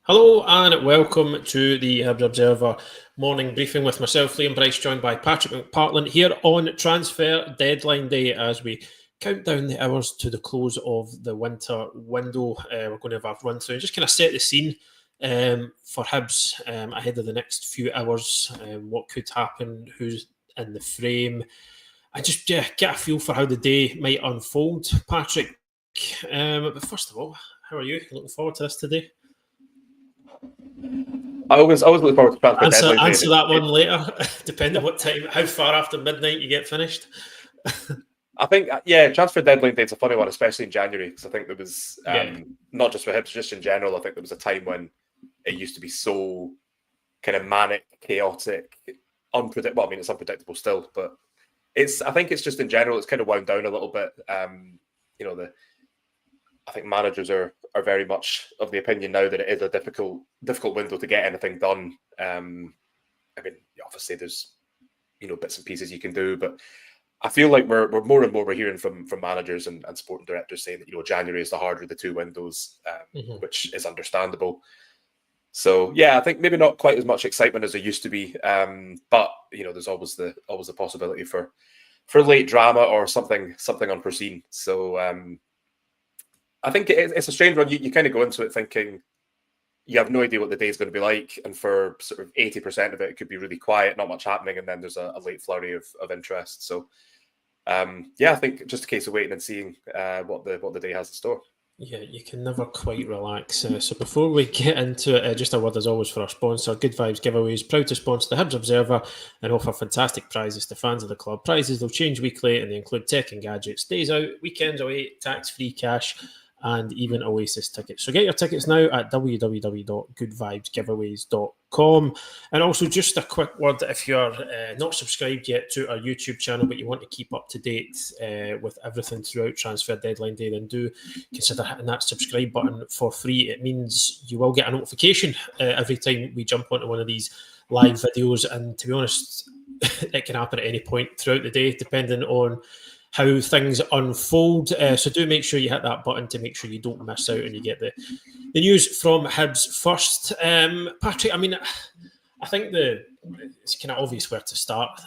Hello and welcome to the Hibs Observer morning briefing with myself, Liam Bryce, joined by Patrick McPartlin here on transfer deadline day as we count down the hours to the close of the winter window. We're going to have a run through and just kind of set the scene for Hibs ahead of the next few hours, what could happen, who's in the frame. I just get a feel for how the day might unfold, Patrick. But first of all, how are you? Looking forward to this today? I always look forward to transfer deadline. Answer that one later, depending on what time, how far after midnight you get finished. I think, transfer deadline day is a funny one, especially in January, because I think there was, not just for Hibs, just in general, I think there was a time when it used to be so kind of manic, chaotic, unpredictable. Well, I mean, it's unpredictable still, but I think it's just in general, it's kind of wound down a little bit. I think managers are very much of the opinion now that it is a difficult window to get anything done. I mean, obviously there's bits and pieces you can do, but I feel like we're more and more hearing from managers and sporting directors saying that January is the harder of the two windows, which is understandable. So yeah, I think maybe not quite as much excitement as there used to be, but there's always the possibility for late drama or something unforeseen. So I think it's a strange one. You kind of go into it thinking you have no idea what the day is going to be like, and for sort of 80% of it, it could be really quiet, not much happening, and then there's a late flurry of interest. So, I think just a case of waiting and seeing what the day has in store. Yeah, you can never quite relax. So before we get into it, just a word as always for our sponsor, Good Vibes Giveaways, proud to sponsor the Hibs Observer and offer fantastic prizes to fans of the club. Prizes, they'll change weekly and they include tech and gadgets, days out, weekends away, tax-free cash, and even Oasis tickets. So get your tickets now at www.goodvibesgiveaways.com. And also just a quick word, if you're not subscribed yet to our YouTube channel, but you want to keep up to date with everything throughout transfer deadline day, then do consider hitting that subscribe button for free. It means you will get a notification every time we jump onto one of these live videos. And to be honest, it can happen at any point throughout the day, depending on how things unfold. So do make sure you hit that button to make sure you don't miss out and you get the news from Hibs first. Patrick, I mean, I think it's kind of obvious where to start.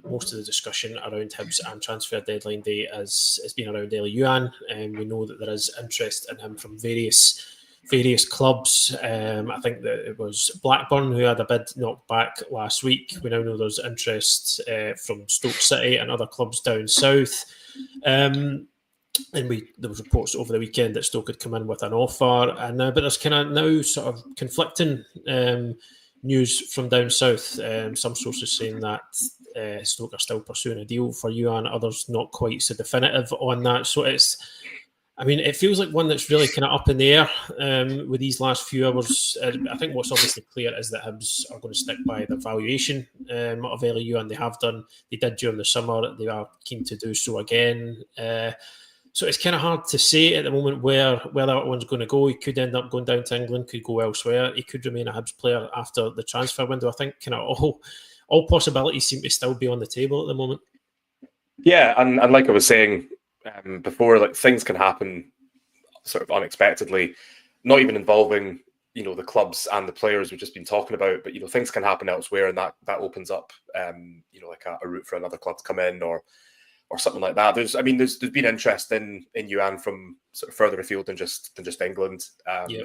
Most of the discussion around Hibs and transfer deadline day has been around Elie Youan, and we know that there is interest in him from various clubs. I think that it was Blackburn who had a bid knocked back last week. We now know there's interest from Stoke City and other clubs down south. And there was reports over the weekend that Stoke had come in with an offer, but there's kind of now sort of conflicting news from down south. Some sources saying that Stoke are still pursuing a deal for Youan, others not quite so definitive on that. So it feels like one that's really kind of up in the air with these last few hours. I think what's obviously clear is that Hibs are going to stick by the valuation of Elie Youan. They have done. They did during the summer. They are keen to do so again. So it's kind of hard to say at the moment where that one's going to go. He could end up going down to England, could go elsewhere. He could remain a Hibs player after the transfer window. I think kind of all possibilities seem to still be on the table at the moment. Yeah, and like I was saying before, like things can happen sort of unexpectedly, not even involving the clubs and the players we've just been talking about, but things can happen elsewhere, and that opens up like a route for another club to come in or something like that. There's been interest in Youan from sort of further afield than just England, which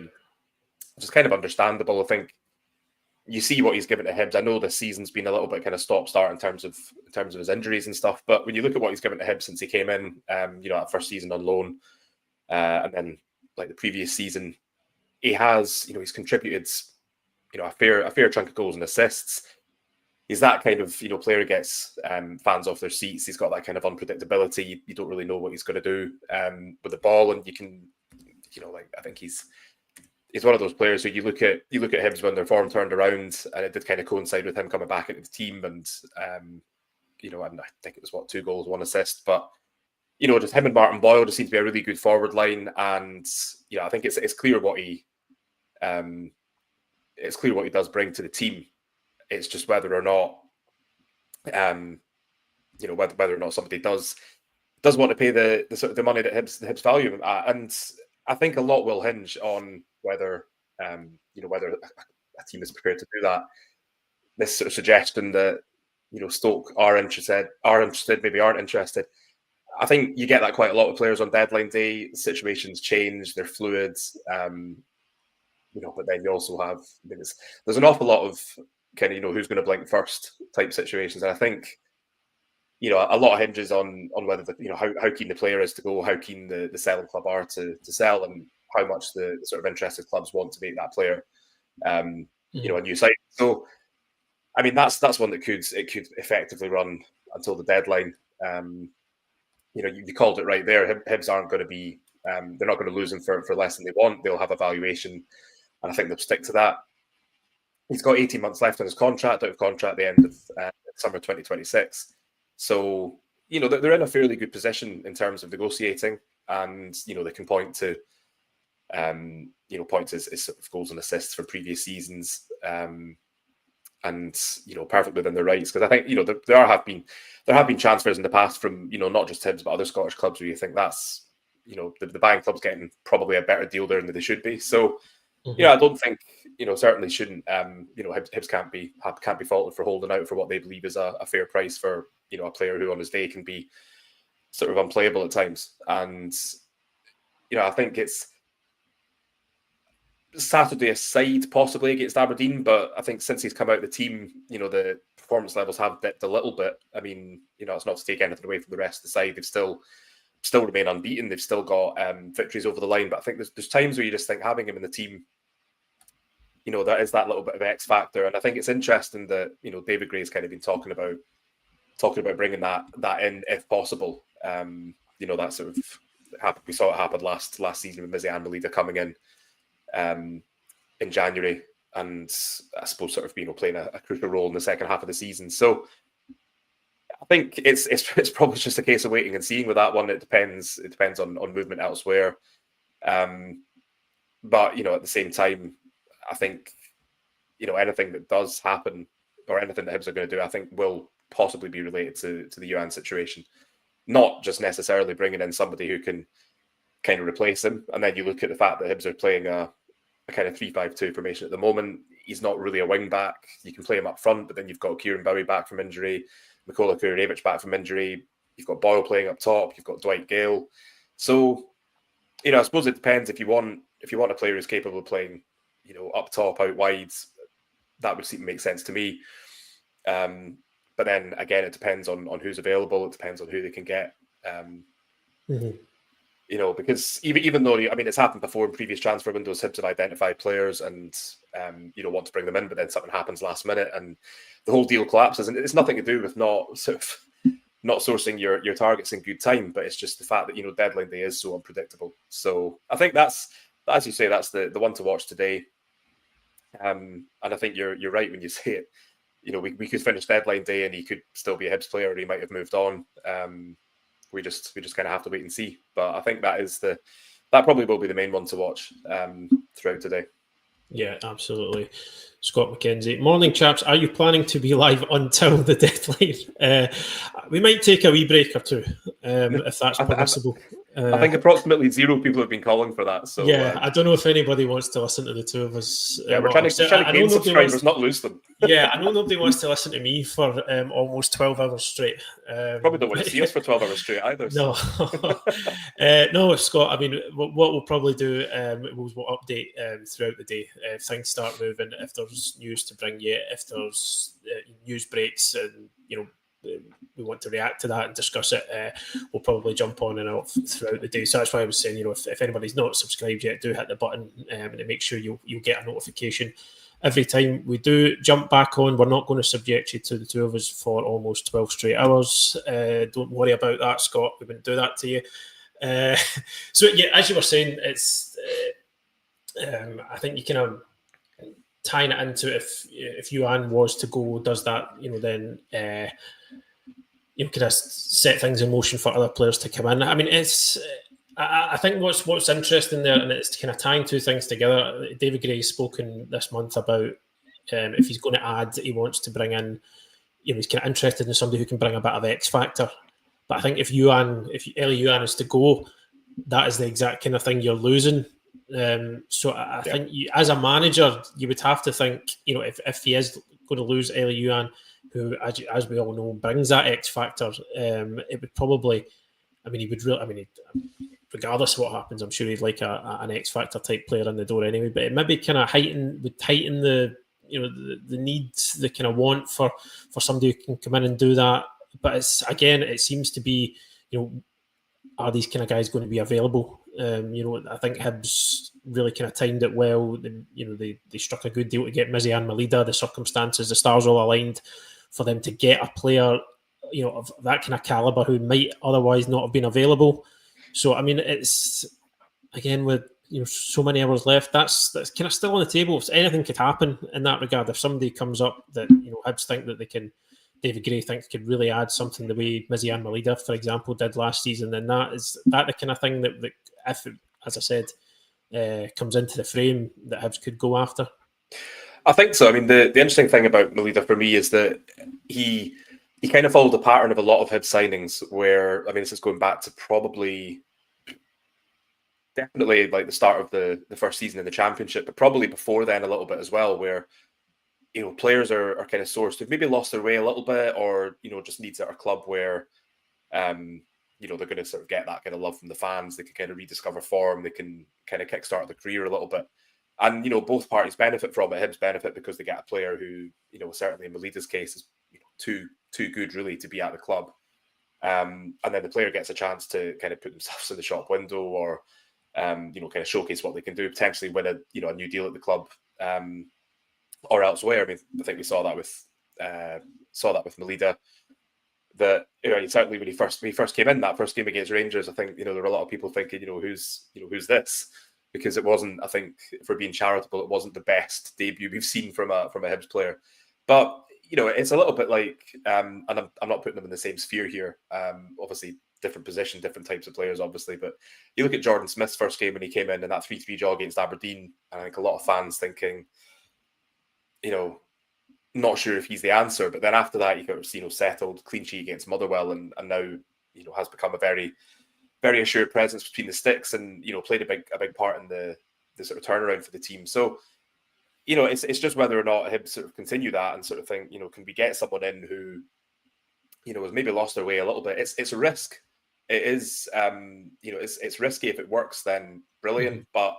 is kind of understandable. I think you see what he's given to Hibs. I know this season's been a little bit kind of stop-start in terms of his injuries and stuff, but when you look at what he's given to Hibs since he came in, that first season on loan, and then like the previous season, he has, he's contributed, a fair chunk of goals and assists. He's that kind of player who gets fans off their seats. He's got that kind of unpredictability. You don't really know what he's going to do with the ball, and you can, I think he's one of those players who you look at Hibs when their form turned around, and it did kind of coincide with him coming back into the team, and and I think it was 2 goals, 1 assist, but just him and Martin Boyle just seem to be a really good forward line, and I think it's clear what he does bring to the team. It's just whether or not whether or not somebody does want to pay the money that Hibs value him at, and I think a lot will hinge on whether Whether a team is prepared to do that. This sort of suggestion that Stoke are interested, maybe aren't interested. I think you get that quite a lot of players on deadline day. Situations change; they're fluid. But then you also have there's an awful lot of kind of who's going to blink first type situations, and I think a lot hinges on whether how keen the player is to go, how keen the selling club are to sell, and how much the sort of interested clubs want to make that player a new site. So I mean that's one that could effectively run until the deadline. You called it right there. Hibs aren't going to be they're not going to lose him for less than they want. They'll have a valuation, and I think they'll stick to that. He's got 18 months left on his contract, out of contract at the end of summer 2026. So, they're in a fairly good position in terms of negotiating, and, they can point to, his sort of goals and assists from previous seasons, and, perfect within their rights. Because I think, there have been transfers in the past from, not just Hibs, but other Scottish clubs where you think that's, the buying club's getting probably a better deal there than they should be. So, I don't think, certainly shouldn't, Hibs can't be faulted for holding out for what they believe is a fair price for, a player who on his day can be sort of unplayable at times. And, I think it's Saturday aside, possibly against Aberdeen, but I think since he's come out of the team, the performance levels have dipped a little bit. I mean, it's not to take anything away from the rest of the side. They've still remain unbeaten. They've still got victories over the line, but I think there's times where you just think having him in the team, that is that little bit of X factor. And I think it's interesting that David Gray's kind of been talking about bringing that in if possible. That sort of happened. We saw it happen last season with Mizzy and Melida coming in January, and I suppose sort of playing a crucial role in the second half of the season. So I think it's probably just a case of waiting and seeing with that one. It depends on movement elsewhere. But at the same time, I think anything that does happen or anything that Hibs are going to do, I think will possibly be related to the Youan situation. Not just necessarily bringing in somebody who can kind of replace him. And then you look at the fact that Hibs are playing a kind of 3-5-2 formation at the moment. He's not really a wing back. You can play him up front, but then you've got Kieran Bowie back from injury, Mikola Kurevich back from injury. You've got Boyle playing up top. You've got Dwight Gale. So, I suppose it depends. If you want a player who's capable of playing, up top, out wide, that would seem to make sense to me. But then again, it depends on who's available. It depends on who they can get. Because even though it's happened before in previous transfer windows, Hibs have identified players and want to bring them in, but then something happens last minute and the whole deal collapses. And it's nothing to do with not sourcing your targets in good time, but it's just the fact that deadline day is so unpredictable. So I think that's, as you say, that's the one to watch today. And I think you're right when you say it. We could finish deadline day and he could still be a Hibs player, or he might have moved on. We just kind of have to wait and see. But I think that probably will be the main one to watch throughout today. Yeah, absolutely. Scott McKenzie. Morning, chaps. Are you planning to be live until the deadline? We might take a wee break or two, if that's possible. I think approximately 0 people have been calling for that. So yeah, I don't know if anybody wants to listen to the two of us. Yeah, we're trying to gain subscribers, not lose them. Yeah, I know nobody wants to listen to me for almost 12 hours straight. Probably don't want to see us for 12 hours straight either. So. No, no, Scott. I mean, what we'll probably do we'll update throughout the day if things start moving. If there's news to bring you, if there's news breaks, and we want to react to that and discuss it, we'll probably jump on and out throughout the day. So that's why I was saying, if anybody's not subscribed yet, do hit the button and make sure you'll get a notification every time we do jump back on. We're not going to subject you to the two of us for almost 12 straight hours. Don't worry about that, Scott. We wouldn't do that to you. So yeah, as you were saying, it's I think you kind of tying it into if Youan was to go, does that then kind of set things in motion for other players to come in? I mean, it's I think what's interesting there, and it's kind of tying two things together. David Gray's spoken this month about if he's going to add, he wants to bring in, he's kind of interested in somebody who can bring a bit of X factor. But I think if Elie Youan is to go, that is the exact kind of thing you're losing. So I think as a manager, you would have to think, if he is going to lose Elie Youan, who, as we all know, brings that X factor, it would probably, he would really, regardless of what happens, I'm sure he'd like an X factor type player in the door anyway. But it maybe kind of heighten the the needs, the kind of want for somebody who can come in and do that. But it seems to be, are these kind of guys going to be available? I think Hibs really kind of timed it well. They struck a good deal to get Mizzy and Malida. The circumstances, the stars all aligned for them to get a player, of that kind of caliber who might otherwise not have been available. So, it's, again, with so many hours left, that's kind of still on the table. If anything could happen in that regard, if somebody comes up that Hibs think that they can, David Gray thinks could really add something the way Mizzy and Malida, for example, did last season, then that the kind of thing that if it, as I said, comes into the frame that Hibs could go after. I think so. The interesting thing about Malida for me is that he kind of followed the pattern of a lot of Hibs signings where, this is going back to definitely like the start of the first season in the Championship, but probably before then a little bit as well, where players are kind of sourced who've maybe lost their way a little bit, or just needs at a club where they're going to sort of get that kind of love from the fans. They can kind of rediscover form. They can kind of kickstart their career a little bit, and both parties benefit from it. Hibs benefit because they get a player who certainly in Malida's case is too good really to be at the club, and then the player gets a chance to kind of put themselves in the shop window, or kind of showcase what they can do, potentially win a new deal at the club. Or elsewhere. I think we saw that with Malida. That certainly when he first came in that first game against Rangers, I think there were a lot of people thinking who's this, because it wasn't, I think, if we're being charitable, it wasn't the best debut we've seen from a Hibs player. But it's a little bit like, and I'm not putting them in the same sphere here. Obviously, different position, different types of players, obviously. But you look at Jordan Smith's first game when he came in and that 3-3 draw against Aberdeen, and I think a lot of fans thinking, not sure if he's the answer. But then after that, he got settled, clean sheet against Motherwell, and now has become a very, very assured presence between the sticks, and played a big part in the sort of turnaround for the team. So it's just whether or not Hibs sort of continue that and sort of think, can we get someone in who has maybe lost their way a little bit? It's a risk. It is it's risky. If it works, then brilliant. Mm-hmm. But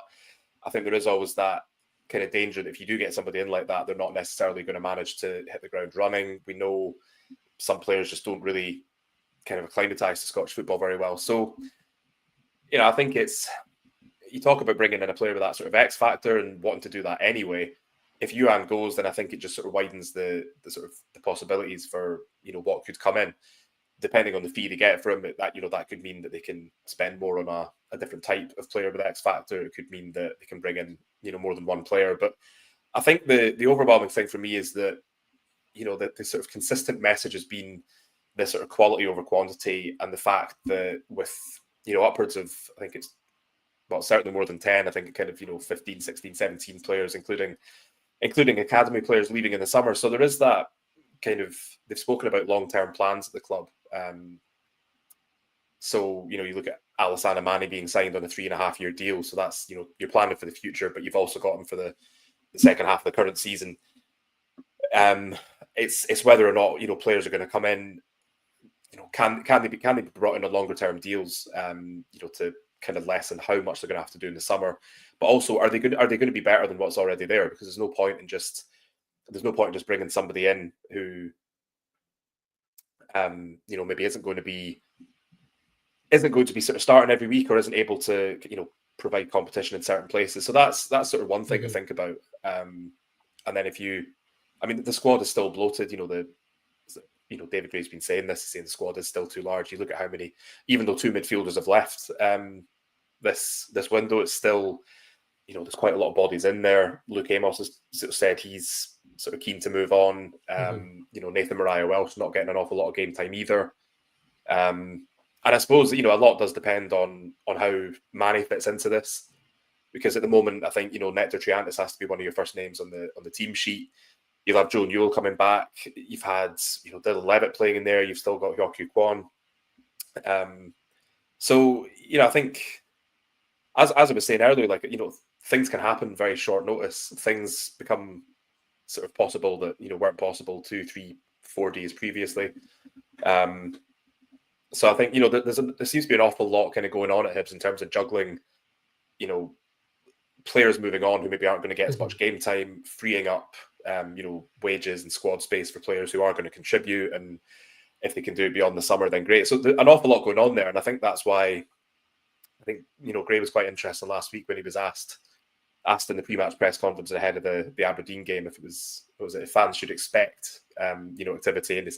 I think there is always that kind of danger that if you do get somebody in like that, they're not necessarily going to manage to hit the ground running. We know some players just don't really kind of acclimatise to Scottish football very well. So, I think you talk about bringing in a player with that sort of X factor and wanting to do that anyway. If Youan goes, then I think it just sort of widens the sort of the possibilities for what could come in, depending on the fee they get for him. That could mean that they can spend more on a different type of player with X factor. It could mean that they can bring in more than one player. But I think the overwhelming thing for me is that that the sort of consistent message has been this sort of quality over quantity, and the fact that with upwards of, I think it's certainly more than 10, I think kind of 15, 16, 17 players, including academy players leaving in the summer. So there is that kind of, they've spoken about long-term plans at the club. So, you look at Alassane Amani being signed on a 3.5-year deal. So that's, you're planning for the future, but you've also got him for the second half of the current season. It's whether or not, players are going to come in, can they be brought in on longer term deals, to kind of lessen how much they're going to have to do in the summer, but also are they going to be better than what's already there? Because there's no point in just bringing somebody in who, maybe isn't going to be sort of starting every week, or isn't able to, provide competition in certain places. So that's sort of one thing to think about. And then the squad is still bloated. David Gray's been saying the squad is still too large. You look at how many, even though 2 midfielders have left this window, it's still, there's quite a lot of bodies in there. Luke Amos has sort of said he's sort of keen to move on. Nathan Mariah-Welsh not getting an awful lot of game time either. And I suppose, a lot does depend on how Manny fits into this, because at the moment, I think, Nectar Triantis has to be one of your first names on the team sheet. You'll have Joe Newell coming back. You've had, Dylan Levitt playing in there. You've still got Hyoku Kwon. So, I think, as I was saying earlier, things can happen very short notice. Things become sort of possible that weren't possible 2, 3, 4 days previously. So I think there seems to be an awful lot kind of going on at Hibs in terms of juggling, players moving on who maybe aren't going to get as much game time, freeing up wages and squad space for players who are going to contribute, and if they can do it beyond the summer, then great. So an awful lot going on there, and I think that's why Gray was quite interesting last week when he was asked in the pre-match press conference ahead of the Aberdeen game if fans should expect activity, and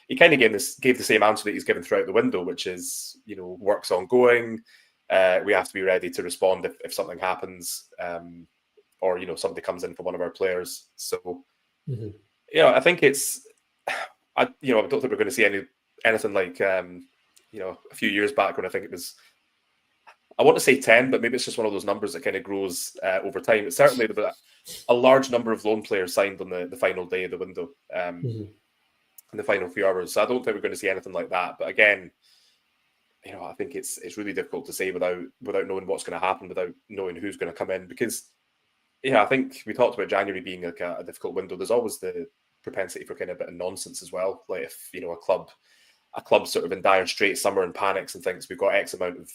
he kind of gave the same answer that he's given throughout the window, which is work's ongoing. We have to be ready to respond if something happens, or somebody comes in for one of our players. So I think it's I don't think we're going to see anything like a few years back when I think it was, I want to say 10, but maybe it's just one of those numbers that kind of grows over time. It's certainly a large number of loan players signed on the final day of the window, in the final few hours. So I don't think we're going to see anything like that. But again, I think it's really difficult to say without knowing what's going to happen, without knowing who's going to come in. Because I think we talked about January being like a difficult window. There's always the propensity for kind of a bit of nonsense as well. Like if a club sort of in dire straits somewhere and panics and thinks we've got X amount of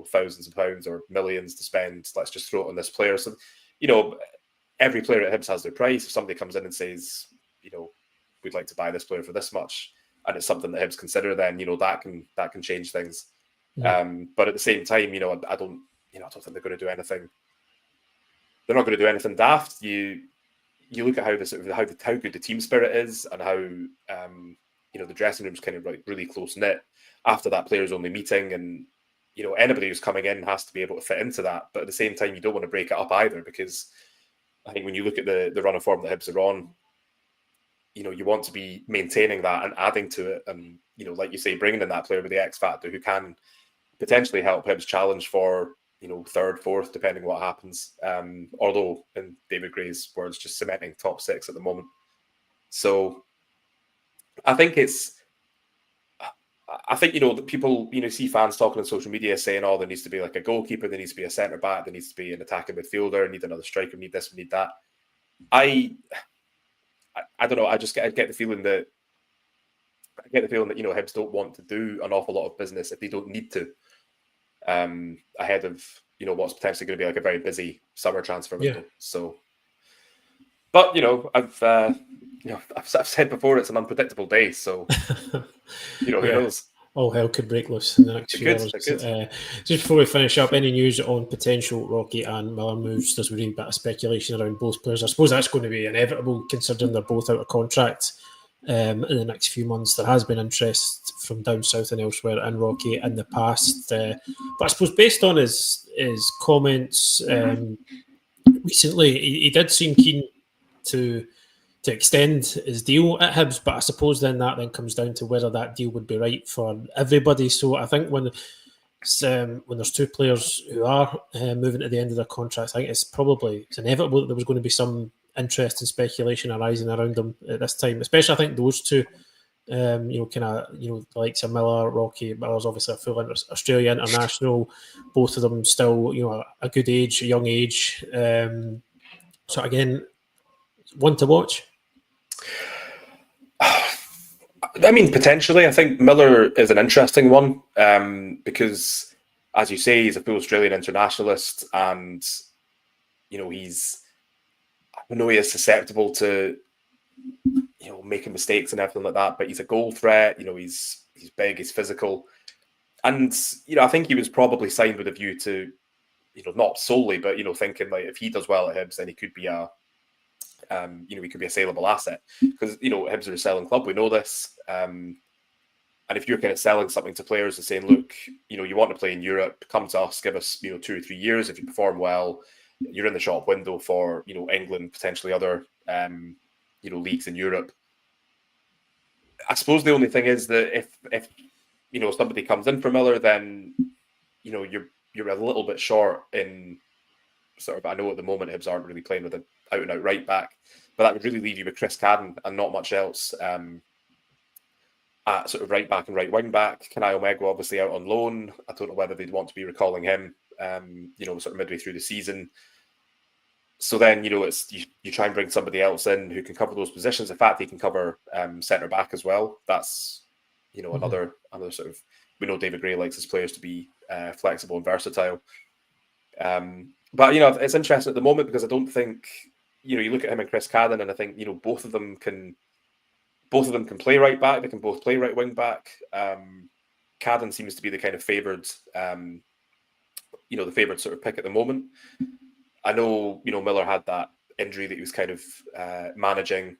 thousands of pounds or millions to spend, let's just throw it on this player. So every player at Hibs has their price. If somebody comes in and says we'd like to buy this player for this much, and it's something that Hibs consider, then that can change things. But at the same time, I don't think they're going to do anything. They're not going to do anything daft. You look at how good the team spirit is, and how the dressing room's kind of like really close knit after that players only meeting, and anybody who's coming in has to be able to fit into that. But at the same time, you don't want to break it up either, because I think when you look at the run of form that Hibs are on, you want to be maintaining that and adding to it, and like you say, bringing in that player with the X factor who can potentially help Hibs challenge for third, fourth, depending what happens. Although in David Gray's words, just cementing top 6 at the moment. So I think that people see fans talking on social media saying, "Oh, there needs to be like a goalkeeper, there needs to be a centre back, there needs to be an attacking midfielder, need another striker, need this, we need that." I don't know. I get the feeling that Hibs don't want to do an awful lot of business if they don't need to, ahead of what's potentially going to be like a very busy summer transfer window. So, but I've said before, it's an unpredictable day. So who knows? All hell could break loose in the next few hours. Just before we finish up, any news on potential Rocky and Miller moves? There's really a bit of speculation around both players. I suppose that's going to be inevitable, considering they're both out of contract in the next few months. There has been interest from down south and elsewhere in Rocky in the past. But I suppose based on his comments recently, he did seem keen to extend his deal at Hibs, but I suppose then comes down to whether that deal would be right for everybody. So I think when there's two players who are moving to the end of their contracts, I think it's inevitable that there was going to be some interest and speculation arising around them at this time. Especially, I think those two, the likes of Miller, Rocky. Miller's obviously a full Australia international. Both of them still, a good age, a young age. So again, one to watch. I mean, potentially. I think Miller is an interesting one because, as you say, he's a full Australian internationalist, and I know he is susceptible to making mistakes and everything like that. But he's a goal threat. He's big, he's physical, and I think he was probably signed with a view to, not solely, but thinking like if he does well at Hibs, then he could be he could be a saleable asset, because Hibs are a selling club. We know this, and if you're kind of selling something to players and saying, look, you want to play in Europe, come to us, give us 2 or 3 years. If you perform well, you're in the shop window for England, potentially other leagues in Europe. I suppose the only thing is that if somebody comes in for Miller, then you're a little bit short in sort of. I know at the moment Hibs aren't really playing with an out and out right back, but that would really leave you with Chris Cadden and not much else at sort of right back and right wing back. Kenai Omega obviously out on loan. I don't know whether they'd want to be recalling him sort of midway through the season. So then, it's you try and bring somebody else in who can cover those positions. In fact, he can cover centre back as well. That's another sort of, we know David Gray likes his players to be flexible and versatile. But it's interesting at the moment because I don't think you look at him and Chris Cadden, and I think both of them can play right back. They can both play right wing back. Cadden seems to be the kind of favoured, the favoured sort of pick at the moment. I know, Miller had that injury that he was kind of managing,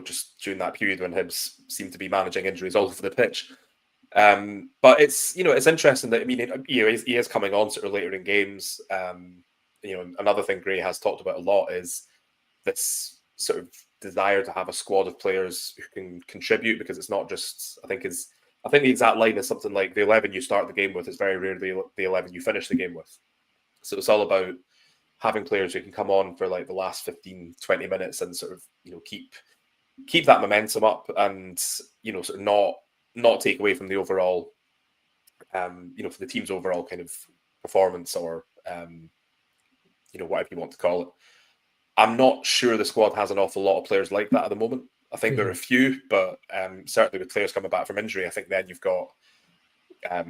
just during that period when Hibs seemed to be managing injuries all over the pitch. But it's interesting that, he is coming on sort of later in games. Another thing Gray has talked about a lot is this sort of desire to have a squad of players who can contribute, because it's not just, I think the exact line is something like the 11 you start the game with is very rarely the 11 you finish the game with. So it's all about having players who can come on for like the last 15, 20 minutes and sort of, keep that momentum up and, sort of not take away from the overall, for the team's overall kind of performance or, whatever you want to call it. I'm not sure the squad has an awful lot of players like that at the moment. I think there are a few, but certainly with players coming back from injury, I think then you've got, I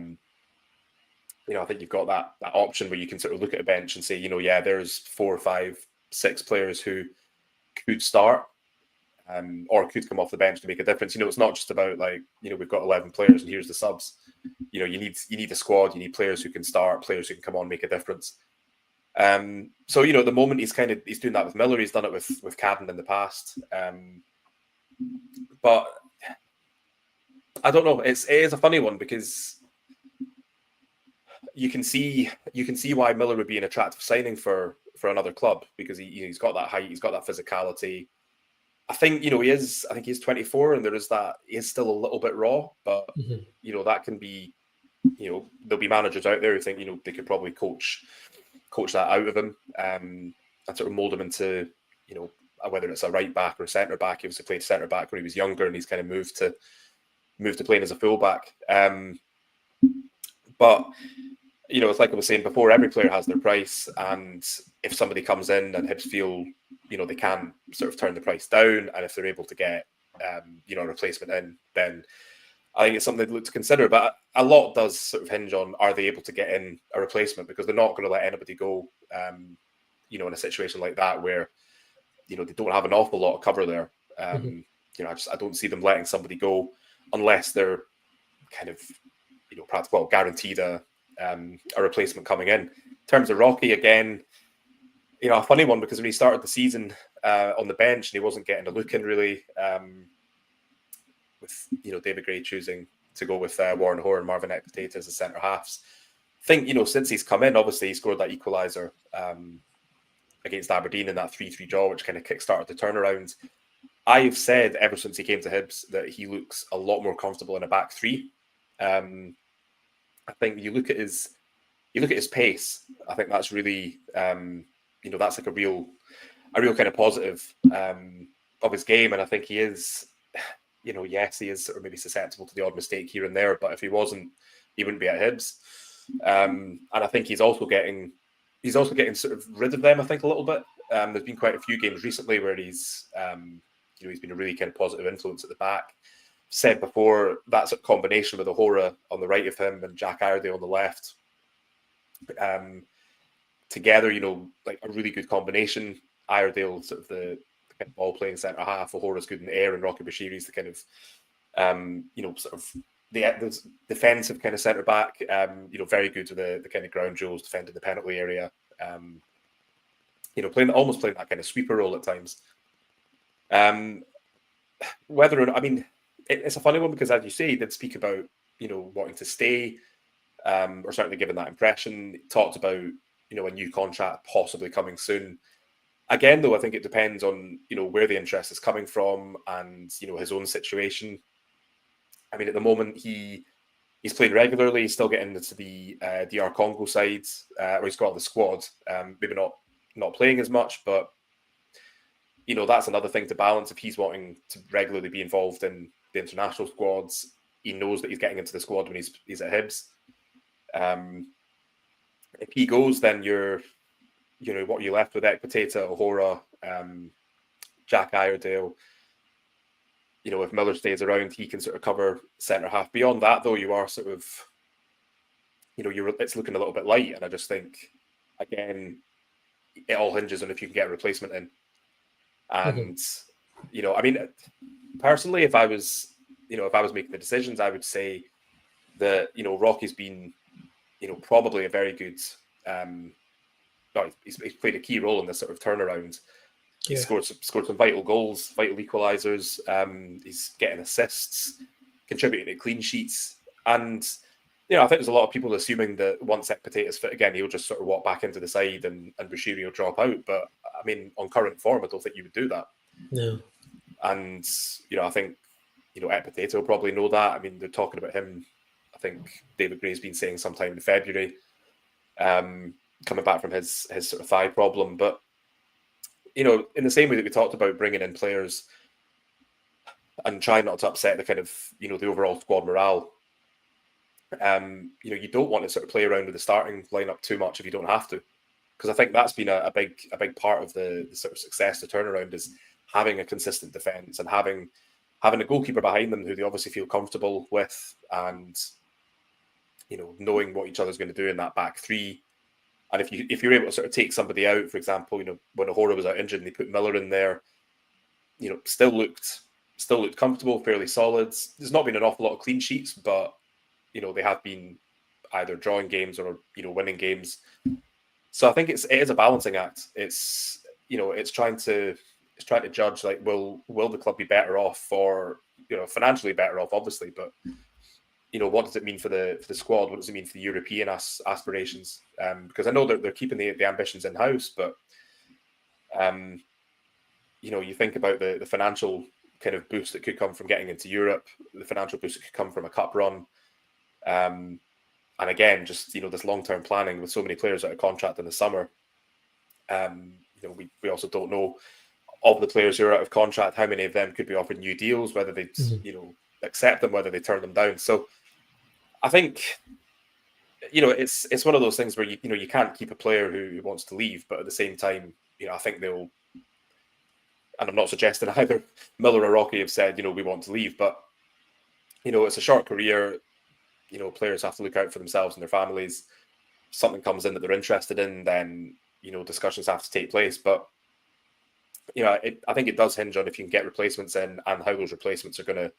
think you've got that option where you can sort of look at a bench and say, there's 4, 5, 6 players who could start or could come off the bench to make a difference. It's not just about like, we've got 11 players and here's the subs. You need a squad, you need players who can start, players who can come on, make a difference. So, at the moment he's doing that with Miller. He's done it with Cadden in the past. But I don't know. It is a funny one because you can see why Miller would be an attractive signing for another club, because he's got that height, he's got that physicality. I think he's 24, and there is that he is still a little bit raw, but that can be, there'll be managers out there who think they could probably coach that out of him and sort of mold him into whether it's a right back or a centre back. He obviously played centre back when he was younger, and he's kind of moved to playing as a full back. But it's like I was saying before, every player has their price, and if somebody comes in and Hibs feel they can sort of turn the price down, and if they're able to get a replacement in, then I think it's something they'd look to consider. But a lot does sort of hinge on, are they able to get in a replacement, because they're not going to let anybody go in a situation like that where they don't have an awful lot of cover there. I don't see them letting somebody go unless they're kind of perhaps guaranteed a replacement coming in. In terms of Rocky, again, a funny one, because when he started the season on the bench and he wasn't getting a look in really, with David Gray choosing to go with Warren Hoare and Marvin Ekpiteta as the centre halves. I think since he's come in, obviously he scored that equaliser against Aberdeen in that 3-3 draw, which kind of kick-started the turnaround. I've said ever since he came to Hibs that he looks a lot more comfortable in a back three. I think you look at his pace. I think that's really that's like a real kind of positive of his game, and I think he is. Yes, he is sort of maybe susceptible to the odd mistake here and there, but if he wasn't, he wouldn't be at Hibs. And I think he's also getting sort of rid of them, I think, a little bit. There's been quite a few games recently where he's been a really kind of positive influence at the back. Said before, that sort of combination with Ahora on the right of him and Jack Iredale on the left, together, like a really good combination. Iredale, sort of the kind of ball playing centre half, Ahora's good in the air, and Rocky Bashiri's the kind of, sort of the defensive kind of centre back. Very good with the kind of ground jewels, defending the penalty area. Almost playing that kind of sweeper role at times. Whether or not, it's a funny one because, as you say, he did speak about wanting to stay, or certainly given that impression. He talked about a new contract possibly coming soon. Again, though, I think it depends on where the interest is coming from and his own situation. At the moment he's playing regularly. He's still getting into the DR Congo side, or he's got on the squad. Maybe not playing as much, but that's another thing to balance. If he's wanting to regularly be involved in the international squads, he knows that he's getting into the squad when he's at Hibs. If he goes, then you're what you left with Ekpiteta, O'Hora, Jack Iredale. If Miller stays around, he can sort of cover centre half. Beyond that, though, you are sort of, it's looking a little bit light. And I just think, again, it all hinges on if you can get a replacement in. And, I mean, personally, if I was making the decisions, I would say that, Rocky's been, probably a very good, he's played a key role in this sort of turnaround. He scored some vital goals, vital equalisers. He's getting assists, contributing to clean sheets. And, I think there's a lot of people assuming that once Ekpiteta's fit again, he'll just sort of walk back into the side and Bushiri will drop out. But, I mean, on current form, I don't think you would do that. No. And, I think, Ekpiteta will probably know that. I mean, they're talking about him. I think David Gray's been saying sometime in February, coming back from his sort of thigh problem. But, in the same way that we talked about bringing in players and trying not to upset the kind of, the overall squad morale, you don't want to sort of play around with the starting lineup too much if you don't have to. Because I think that's been a big part of the sort of success, the turnaround, is having a consistent defence and having a goalkeeper behind them who they obviously feel comfortable with, and knowing what each other's going to do in that back three. And if you're able to sort of take somebody out, for example, when O'Hora was out injured and they put Miller in there, still looked comfortable, fairly solid. There's not been an awful lot of clean sheets, but they have been either drawing games or winning games. So I think it is a balancing act. It's trying to judge, like, will the club be better off, or financially better off, obviously, but what does it mean for the squad? What does it mean for the European aspirations? Because I know they're keeping the ambitions in house, but you think about the financial kind of boost that could come from getting into Europe, the financial boost that could come from a cup run, and again, just this long-term planning with so many players out of contract in the summer. We also don't know, of the players who are out of contract, how many of them could be offered new deals, whether they accept them, whether they turn them down. So I think it's one of those things where you can't keep a player who wants to leave, but at the same time, I think they'll. And I'm not suggesting either Miller or Rocky have said we want to leave, but it's a short career. Players have to look out for themselves and their families. If something comes in that they're interested in, then discussions have to take place. But I think it does hinge on if you can get replacements in and how those replacements are going to,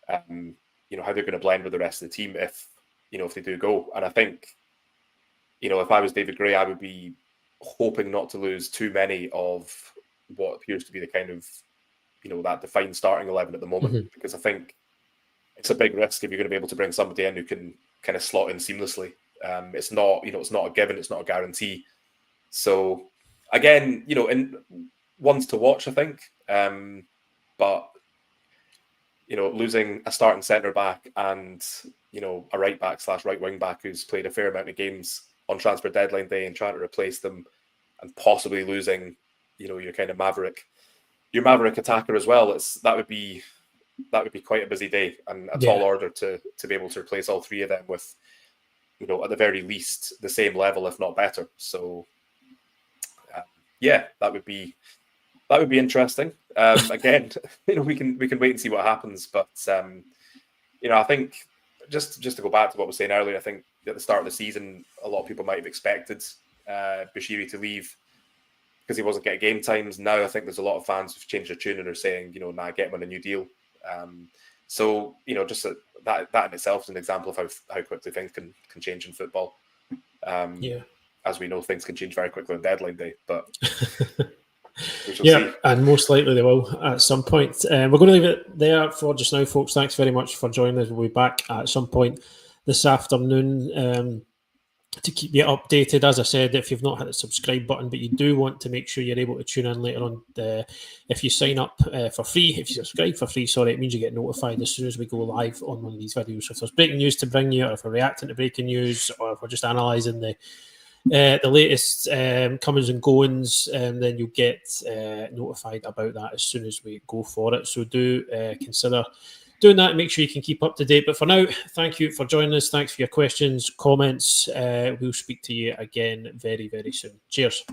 how they're going to blend with the rest of the team if they do go. And I think, if I was David Gray, I would be hoping not to lose too many of what appears to be the kind of, that defined starting 11 at the moment, because I think it's a big risk if you're going to be able to bring somebody in who can kind of slot in seamlessly. It's not, it's not a given, it's not a guarantee. So again, in ones to watch, I think. But losing a starting centre back and a right back / right wing back who's played a fair amount of games on transfer deadline day and trying to replace them, and possibly losing your kind of maverick attacker as well, that would be quite a busy day and a tall order to be able to replace all three of them with at the very least the same level, if not better. So that would be interesting. Again, we can wait and see what happens. But I think just to go back to what I was saying earlier, I think at the start of the season, a lot of people might have expected Bushiri to leave because he wasn't getting game times. Now I think there's a lot of fans who've changed their tune and are saying, nah, get him on a new deal. So just that in itself is an example of how quickly things can change in football. As we know, things can change very quickly on deadline day, but we shall see. And most likely they will at some point. We're going to leave it there for just now, folks. Thanks very much for joining us. We'll be back at some point this afternoon to keep you updated. As I said, if you've not hit the subscribe button, but you do want to make sure you're able to tune in later on, if you sign up for free, if you subscribe for free, it means you get notified as soon as we go live on one of these videos. So if there's breaking news to bring you, or if we're reacting to breaking news, or if we're just analysing the latest comings and goings, then you'll get notified about that as soon as we go for it. So do consider doing that, make sure you can keep up to date. But for now, thank you for joining us. Thanks for your questions, comments. We'll speak to you again very, very soon. Cheers.